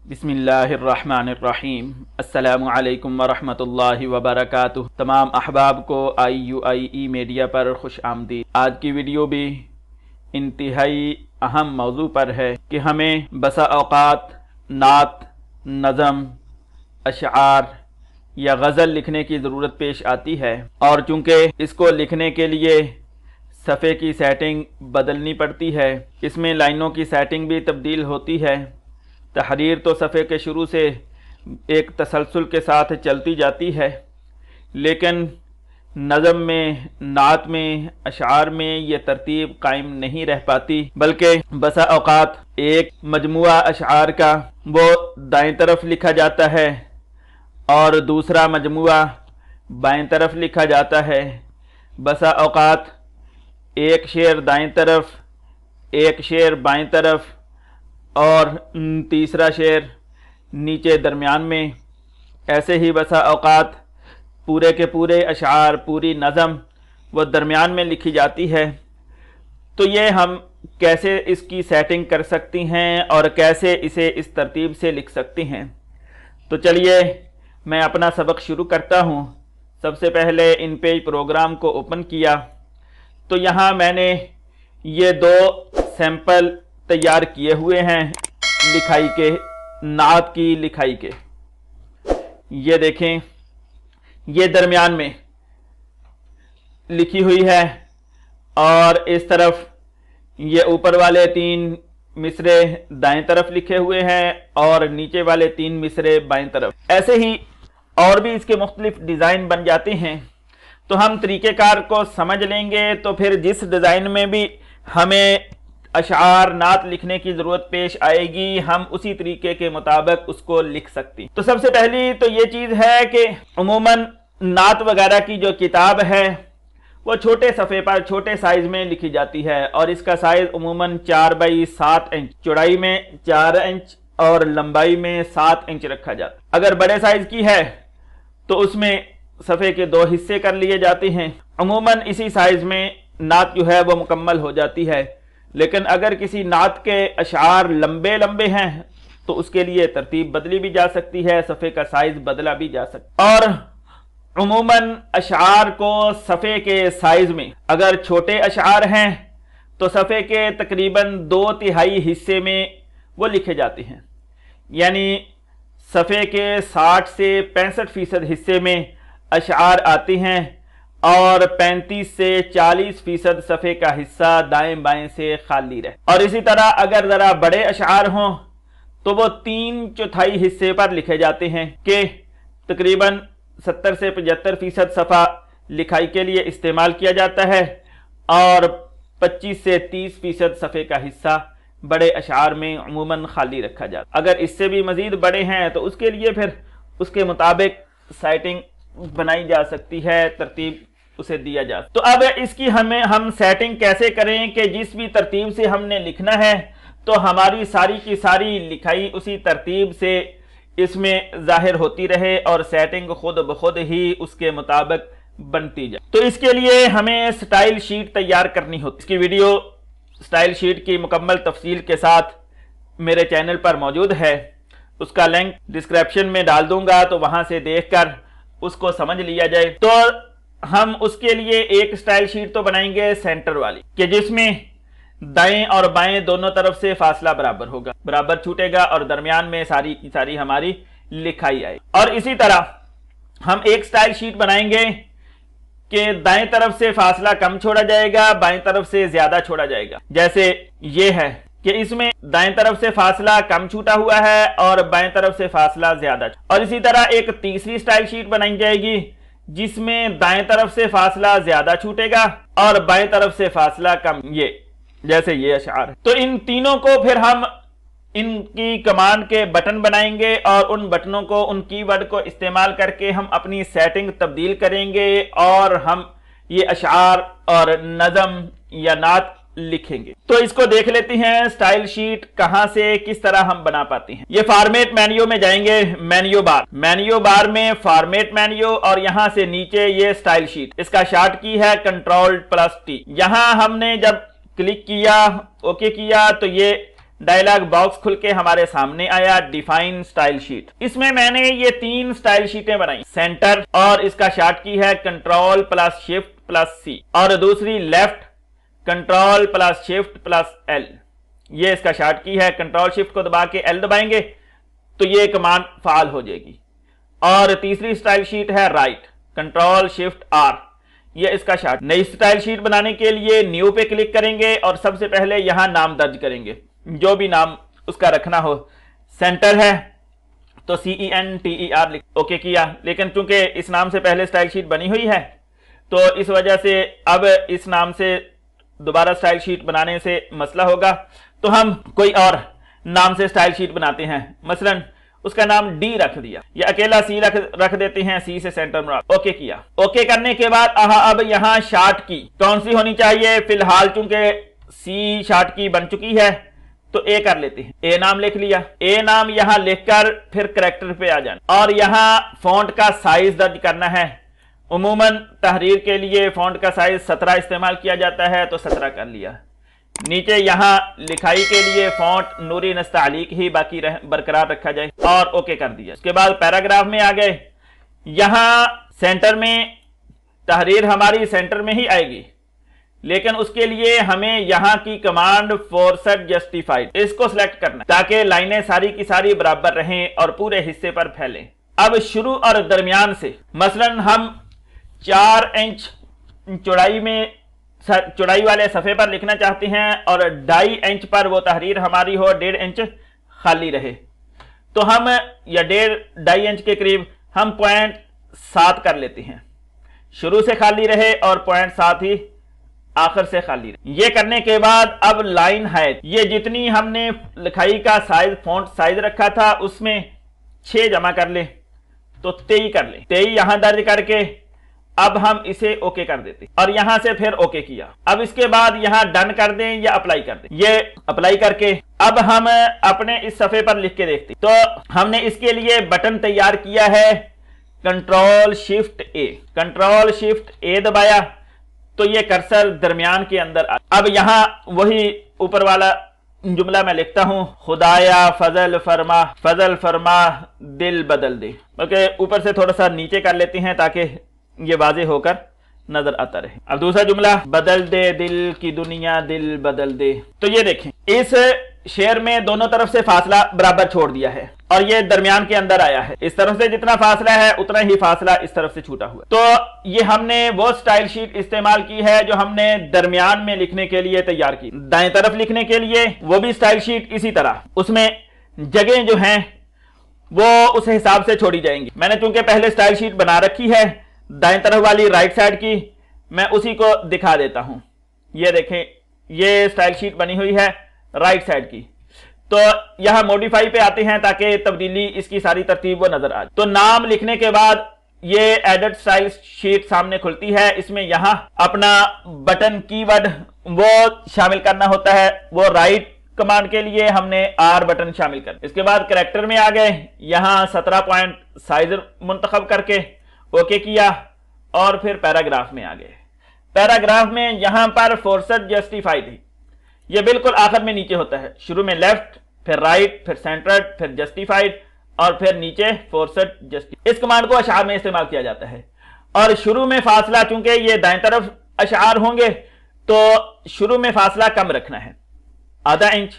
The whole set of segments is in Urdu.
بسم اللہ الرحمن الرحیم۔ السلام علیکم ورحمۃ اللہ وبرکاتہ۔ تمام احباب کو IUIE میڈیا پر خوش آمدید۔ آج کی ویڈیو بھی انتہائی اہم موضوع پر ہے کہ ہمیں بسا اوقات نعت، نظم، اشعار یا غزل لکھنے کی ضرورت پیش آتی ہے، اور چونکہ اس کو لکھنے کے لیے صفحے کی سیٹنگ بدلنی پڑتی ہے، اس میں لائنوں کی سیٹنگ بھی تبدیل ہوتی ہے۔ تحریر تو صفحے کے شروع سے ایک تسلسل کے ساتھ چلتی جاتی ہے، لیکن نظم میں، نعت میں، اشعار میں یہ ترتیب قائم نہیں رہ پاتی، بلکہ بسا اوقات ایک مجموعہ اشعار کا وہ دائیں طرف لکھا جاتا ہے اور دوسرا مجموعہ بائیں طرف لکھا جاتا ہے۔ بسا اوقات ایک شعر دائیں طرف، ایک شعر بائیں طرف اور تیسرا شعر نیچے درمیان میں، ایسے ہی بسا اوقات پورے کے پورے اشعار، پوری نظم وہ درمیان میں لکھی جاتی ہے۔ تو یہ ہم کیسے اس کی سیٹنگ کر سکتی ہیں اور کیسے اسے اس ترتیب سے لکھ سکتی ہیں؟ تو چلیے میں اپنا سبق شروع کرتا ہوں۔ سب سے پہلے ان پیج پروگرام کو اوپن کیا تو یہاں میں نے یہ دو سیمپل تیار کیے ہوئے ہیں لکھائی کے، نعت کی لکھائی کے۔ یہ دیکھیں، یہ درمیان میں لکھی ہوئی ہے اور اس طرف یہ اوپر والے 3 مصرے دائیں طرف لکھے ہوئے ہیں اور نیچے والے 3 مصرے بائیں طرف۔ ایسے ہی اور بھی اس کے مختلف ڈیزائن بن جاتے ہیں، تو ہم طریقہ کار کو سمجھ لیں گے تو پھر جس ڈیزائن میں بھی ہمیں اشعار، نعت لکھنے کی ضرورت پیش آئے گی، ہم اسی طریقے کے مطابق اس کو لکھ سکتی۔ تو سب سے پہلی تو یہ چیز ہے کہ عموماً نعت وغیرہ کی جو کتاب ہے وہ چھوٹے صفحے پر چھوٹے سائز میں لکھی جاتی ہے، اور اس کا سائز عموماً 4x7 انچ، چوڑائی میں 4 انچ اور لمبائی میں 7 انچ رکھا جاتا ہے۔ اگر بڑے سائز کی ہے تو اس میں صفحے کے 2 حصے کر لیے جاتے ہیں، عموماً اسی سائز میں نعت جو ہے وہ مکمل ہو جاتی ہے۔ لیکن اگر کسی نعت کے اشعار لمبے لمبے ہیں تو اس کے لیے ترتیب بدلی بھی جا سکتی ہے، صفحے کا سائز بدلا بھی جا سکتا ہے۔ اور عموماً اشعار کو صفحے کے سائز میں اگر چھوٹے اشعار ہیں تو صفحے کے تقریباً 2/3 حصے میں وہ لکھے جاتے ہیں، یعنی صفحے کے 60 سے 65% حصے میں اشعار آتے ہیں اور 35 سے 40% صفحے کا حصہ دائیں بائیں سے خالی رہے۔ اور اسی طرح اگر ذرا بڑے اشعار ہوں تو وہ 3/4 حصے پر لکھے جاتے ہیں کہ تقریباً 70 سے 75% صفحہ لکھائی کے لیے استعمال کیا جاتا ہے اور 25 سے 30% صفحے کا حصہ بڑے اشعار میں عموماً خالی رکھا جاتا ہے۔ اگر اس سے بھی مزید بڑے ہیں تو اس کے لیے پھر اس کے مطابق سیٹنگ بنائی جا سکتی ہے، ترتیب اسے دیا جا سکتا۔ تو اب اس کی ہم سیٹنگ کیسے کریں کہ جس بھی ترتیب سے ہم نے لکھنا ہے تو ہماری ساری کی ساری لکھائی اسی ترتیب سے اس میں ظاہر ہوتی رہے اور سیٹنگ خود بخود ہی اس کے مطابق بنتی جائے۔ تو اس کے لیے ہمیں سٹائل شیٹ تیار کرنی ہوتی ہے۔ اس کی ویڈیو سٹائل شیٹ کی مکمل تفصیل کے ساتھ میرے چینل پر موجود ہے، اس کا لنک ڈسکرپشن میں ڈال دوں گا، تو وہاں سے دیکھ کر اس کو سمجھ لیا جائے۔ تو ہم اس کے لیے ایک سٹائل شیٹ تو بنائیں گے سینٹر والی، کہ جس میں دائیں اور بائیں دونوں طرف سے فاصلہ برابر ہوگا، برابر چھوٹے گا اور درمیان میں ساری کی ساری ہماری لکھائی آئے۔ اور اسی طرح ہم ایک سٹائل شیٹ بنائیں گے کہ دائیں طرف سے فاصلہ کم چھوڑا جائے گا، بائیں طرف سے زیادہ چھوڑا جائے گا۔ جیسے یہ ہے کہ اس میں دائیں طرف سے فاصلہ کم چھوٹا ہوا ہے اور بائیں طرف سے فاصلہ زیادہ۔ اور اسی طرح ایک تیسری سٹائل شیٹ بنائی جائے گی جس میں دائیں طرف سے فاصلہ زیادہ چھوٹے گا اور بائیں طرف سے فاصلہ کم، یہ جیسے یہ اشعار ہے۔ تو ان تینوں کو پھر ہم ان کی کمانڈ کے بٹن بنائیں گے اور ان بٹنوں کو، ان کی ورڈ کو استعمال کر کے ہم اپنی سیٹنگ تبدیل کریں گے اور ہم یہ اشعار اور نظم یا نعت لکھیں گے۔ تو اس کو دیکھ لیتے ہیں سٹائل شیٹ کہاں سے کس طرح ہم بنا پاتے ہیں۔ یہ فارمیٹ مینیو میں جائیں گے، مینیو بار میں فارمیٹ مینیو، اور یہاں سے نیچے یہ سٹائل شیٹ، اس کا شارٹ کی ہے Ctrl+T۔ یہاں ہم نے جب کلک کیا، اوکے کیا، تو یہ ڈائلاگ باکس کھل کے ہمارے سامنے آیا ڈیفائن سٹائل شیٹ. اس میں میں نے یہ 3 سٹائل شیٹیں بنائی. سینٹر اور اس کا شارٹ کی ہے کنٹرول پلس شفٹ پلس سی, اور دوسری left control plus shift plus L. یہ اس کا شارٹ کی ہے. کنٹرول شفٹ کو دبا کے ایل دبائیں گے تو یہ کمانڈ فعال ہو جائے گی. اور تیسری سٹائل شیٹ ہے رائٹ کنٹرول شفٹ آر. یہ اس کا شارٹ. نئی سٹائل شیٹ بنانے کے لیے نیو پہ کلک کریں گے اور سب سے پہلے یہاں نام درج کریں گے, جو بھی نام اس کا رکھنا ہو. سینٹر ہے تو CENTER لکھ اوکے کیا. لیکن چونکہ اس نام سے پہلے سٹائل شیٹ بنی ہوئی ہے تو اس وجہ سے اب اس نام سے دوبارہ سٹائل شیٹ بنانے سے مسئلہ ہوگا, تو ہم کوئی اور نام سے سٹائل شیٹ بناتے ہیں. مثلا اس کا نام ڈی رکھ دیا, یا اکیلا سی رکھ دیتے ہیں, سی سے سینٹر مراد. اوکے کیا. اوکے کرنے کے بعد اب یہاں شارٹ کی کون سی ہونی چاہیے؟ فی الحال چونکہ سی شارٹ کی بن چکی ہے تو اے کر لیتے ہیں. اے نام لکھ لیا. اے نام یہاں لکھ کر پھر کریکٹر پہ آ جانا, اور یہاں فونٹ کا سائز درج کرنا ہے. عموماً تحریر کے لیے فونٹ کا سائز 17 استعمال کیا جاتا ہے تو 17 کر لیا. نیچے یہاں لکھائی کے لیے فونٹ نوری نستعلیق ہی باقی برقرار رکھا جائے, اور اوکے کر دیا. اس کے بعد پیراگراف میں آ گئے. یہاں سینٹر میں تحریر ہماری سینٹر میں ہی آئے گی, لیکن اس کے لیے ہمیں یہاں کی کمانڈ فورسٹ جسٹیفائڈ اس کو سلیکٹ کرنا تاکہ لائنیں ساری کی ساری برابر رہیں اور پورے حصے پر پھیلیں. اب شروع اور درمیان سے مثلا ہم 4 انچ چوڑائی والے صفحے پر لکھنا چاہتے ہیں اور 2.5 انچ پر وہ تحریر ہماری ہو, 1.5 انچ خالی رہے, تو ہم یا 2.5 انچ کے قریب ہم 0.7 کر لیتے ہیں. شروع سے خالی رہے اور 0.7 ہی آخر سے خالی رہے. یہ کرنے کے بعد اب لائن ہائٹ, یہ جتنی ہم نے لکھائی کا سائز فونٹ سائز رکھا تھا اس میں 6 جمع کر لیں تو 23 کر لیں. 23 یہاں درج کر کے اب ہم اسے اوکے کر دیتے اور یہاں سے پھر اوکے کیا. اب اس کے بعد یہاں ڈن کر دیں یا اپلائی کر دیں. یہ اپلائی کر کے اب ہم اپنے اس صفحے پر لکھ کے دیکھتے. تو ہم نے اس کے لیے بٹن تیار کیا ہے کنٹرول شفٹ اے. کنٹرول شفٹ اے دبایا تو یہ کرسر درمیان کے اندر اب یہاں وہی اوپر والا جملہ میں لکھتا ہوں, خدایا فضل فرما دل بدل دے. بلکہ اوپر سے تھوڑا سا نیچے کر لیتے ہیں تاکہ یہ واضح ہو کر نظر آتا رہے. اب دوسرا جملہ, بدل دے دل کی دنیا دل بدل دے. تو یہ دیکھیں اس شعر میں دونوں طرف سے فاصلہ برابر چھوڑ دیا ہے اور یہ درمیان کے اندر آیا ہے. اس طرف سے جتنا فاصلہ ہے اتنا ہی فاصلہ اس طرف سے چھوٹا ہوا. تو یہ ہم نے وہ سٹائل شیٹ استعمال کی ہے جو ہم نے درمیان میں لکھنے کے لیے تیار کی. دائیں طرف لکھنے کے لیے وہ بھی سٹائل شیٹ اسی طرح, اس میں جگہیں جو ہیں وہ اس حساب سے چھوڑی جائیں گی. میں نے چونکہ پہلے سٹائل شیٹ بنا رکھی ہے دائیں طرف والی رائٹ سائڈ کی, میں اسی کو دکھا دیتا ہوں. یہ دیکھیں یہ سٹائل شیٹ بنی ہوئی ہے رائٹ سائڈ کی. تو یہاں موڈیفائی پہ آتے ہیں تاکہ تبدیلی اس کی ساری ترتیب وہ نظر آ جائے. تو نام لکھنے کے بعد یہ ایڈٹ سٹائل شیٹ سامنے کھلتی ہے. اس میں یہاں اپنا بٹن کی ورڈ وہ شامل کرنا ہوتا ہے. وہ رائٹ کمانڈ کے لیے ہم نے آر بٹن شامل کر. اس کے بعد کریکٹر میں آ گئے. یہاں 17 پوائنٹ سائز منتخب کر کے اوکے کیا اور پھر پیراگراف میں آ گئے. پیراگراف میں یہاں پر فورسٹ جسٹیفائڈ ہے. یہ بالکل آخر میں نیچے ہوتا ہے. شروع میں لیفٹ, پھر رائٹ, پھر سینٹرڈ, پھر جسٹیفائڈ اور پھر نیچے فورسٹ جسٹیفائڈ. اس کمانڈ کو اشعار میں استعمال کیا جاتا ہے. اور شروع میں فاصلہ چونکہ یہ دائیں طرف اشعار ہوں گے تو شروع میں فاصلہ کم رکھنا ہے ½ انچ,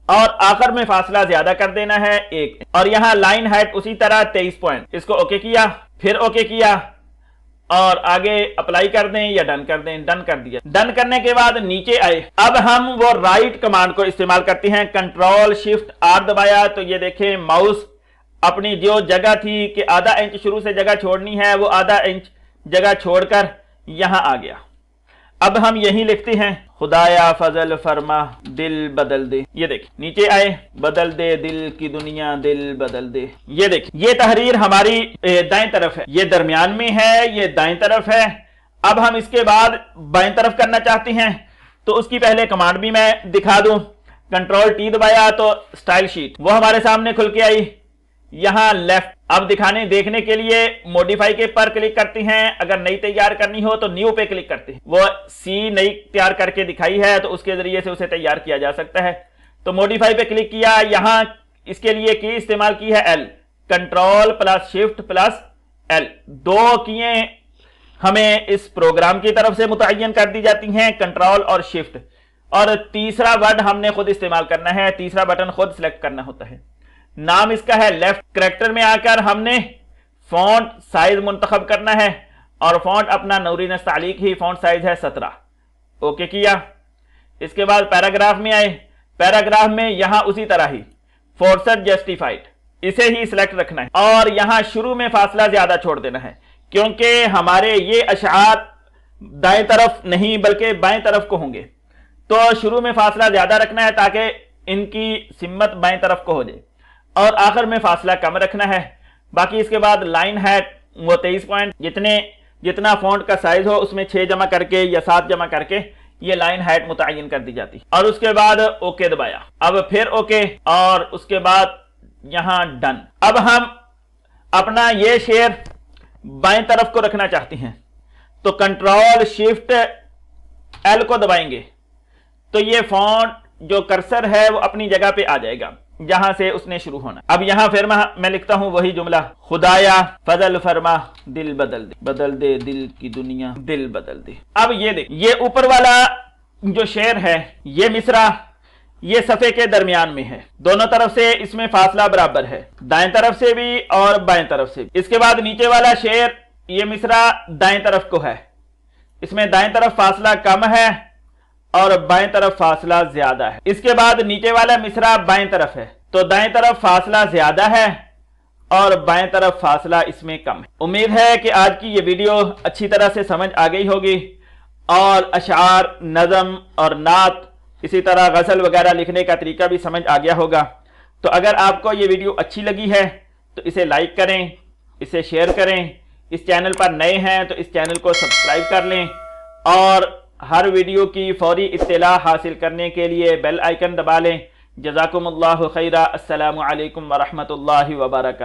اور آخر میں فاصلہ زیادہ کر دینا ہے 1. اور یہاں لائن ہائٹ اسی طرح 23 پوائنٹ. اس کو اوکے کیا, پھر اوکے کیا اور آگے اپلائی کر دیں یا ڈن کر دیں. ڈن کر دیا. ڈن کرنے کے بعد نیچے آئے. اب ہم وہ رائٹ کمانڈ کو استعمال کرتے ہیں. کنٹرول شفٹ آر دبایا تو یہ دیکھیں ماؤس اپنی جو جگہ تھی کہ ½ انچ شروع سے جگہ چھوڑنی ہے وہ ½ انچ جگہ چھوڑ کر یہاں آ گیا. اب ہم یہی لکھتے ہیں خدایا فضل فرما دل بدل دے. یہ دیکھ نیچے آئے, بدل دے دل کی دنیا دل بدل دے. یہ دیکھ یہ تحریر ہماری دائیں طرف ہے, یہ درمیان میں ہے, یہ دائیں طرف ہے. اب ہم اس کے بعد بائیں طرف کرنا چاہتے ہیں تو اس کی پہلے کمانڈ بھی میں دکھا دوں. کنٹرول ٹی دبایا تو سٹائل شیٹ وہ ہمارے سامنے کھل کے آئی. یہاں لیفٹ. اب دیکھنے کے لیے موڈیفائی کے پر کلک کرتے ہیں. اگر نئی تیار کرنی ہو تو نیو پہ کلک کرتے ہیں. وہ سی نئی تیار کر کے دکھائی ہے تو اس کے ذریعے سے اسے تیار کیا جا سکتا ہے. تو موڈیفائی پہ کلک کیا، یہاں اس کے لیے کی استعمال کی ہے L, control plus shift plus L, 2 کیے ہمیں اس پروگرام کی طرف سے متعین کر دی جاتی ہیں، کنٹرول اور شفٹ، اور تیسرا ورڈ ہم نے خود استعمال کرنا ہے، تیسرا بٹن خود سلیکٹ کرنا ہوتا ہے۔ نام اس کا ہے لیفٹ، کریکٹر میں آ کر ہم نے فونٹ سائز منتخب کرنا ہے، اور فونٹ اپنا نوری نستعلیق ہی فونٹ سائز ہے 17، اوکے کیا۔ اس کے بعد پیراگراف میں آئے، پیراگراف میں یہاں اسی طرح ہی فورسڈ جسٹیفائڈ اسے ہی سلیکٹ رکھنا ہے، اور یہاں شروع میں فاصلہ زیادہ چھوڑ دینا ہے، کیونکہ ہمارے یہ اشعار دائیں طرف نہیں بلکہ بائیں طرف کو ہوں گے، تو شروع میں فاصلہ زیادہ رکھنا ہے تاکہ ان کی سمت بائیں طرف کو ہو جائے، اور آخر میں فاصلہ کم رکھنا ہے۔ باقی اس کے بعد لائن ہیٹ وہ 23 پوائنٹ، جتنا فونٹ کا سائز ہو اس میں 6 جمع کر کے یا 7 جمع کر کے یہ لائن ہیٹ متعین کر دی جاتی، اور اس کے بعد اوکے دبایا، اب پھر اوکے، اور اس کے بعد یہاں ڈن۔ اب ہم اپنا یہ شعر بائیں طرف کو رکھنا چاہتے ہیں، تو کنٹرول شفٹ ایل کو دبائیں گے تو یہ فونٹ جو کرسر ہے وہ اپنی جگہ پہ آ جائے گا جہاں سے اس نے شروع ہونا۔ اب یہاں پھر میں لکھتا ہوں وہی جملہ، خدایا فضل فرما دل بدل دے، بدل دے دل کی دنیا دل بدل دے۔ اب یہ دیکھ، یہ اوپر والا جو شعر ہے یہ مصرع یہ صفحے کے درمیان میں ہے، دونوں طرف سے اس میں فاصلہ برابر ہے، دائیں طرف سے بھی اور بائیں طرف سے بھی۔ اس کے بعد نیچے والا شعر یہ مصرع دائیں طرف کو ہے، اس میں دائیں طرف فاصلہ کم ہے اور بائیں طرف فاصلہ زیادہ ہے۔ اس کے بعد نیچے والا مصرع بائیں طرف ہے، تو دائیں طرف فاصلہ زیادہ ہے اور بائیں طرف فاصلہ اس میں کم ہے۔ امید ہے کہ آج کی یہ ویڈیو اچھی طرح سے سمجھ آ گئی ہوگی، اور اشعار، نظم اور نعت، اسی طرح غزل وغیرہ لکھنے کا طریقہ بھی سمجھ آ گیا ہوگا۔ تو اگر آپ کو یہ ویڈیو اچھی لگی ہے تو اسے لائک کریں، اسے شیئر کریں، اس چینل پر نئے ہیں تو اس چینل کو سبسکرائب کر لیں، اور ہر ویڈیو کی فوری اطلاع حاصل کرنے کے لیے بیل آئیکن دبا لیں۔ جزاکم اللہ خیرہ، السلام علیکم ورحمۃ اللہ وبرکاتہ۔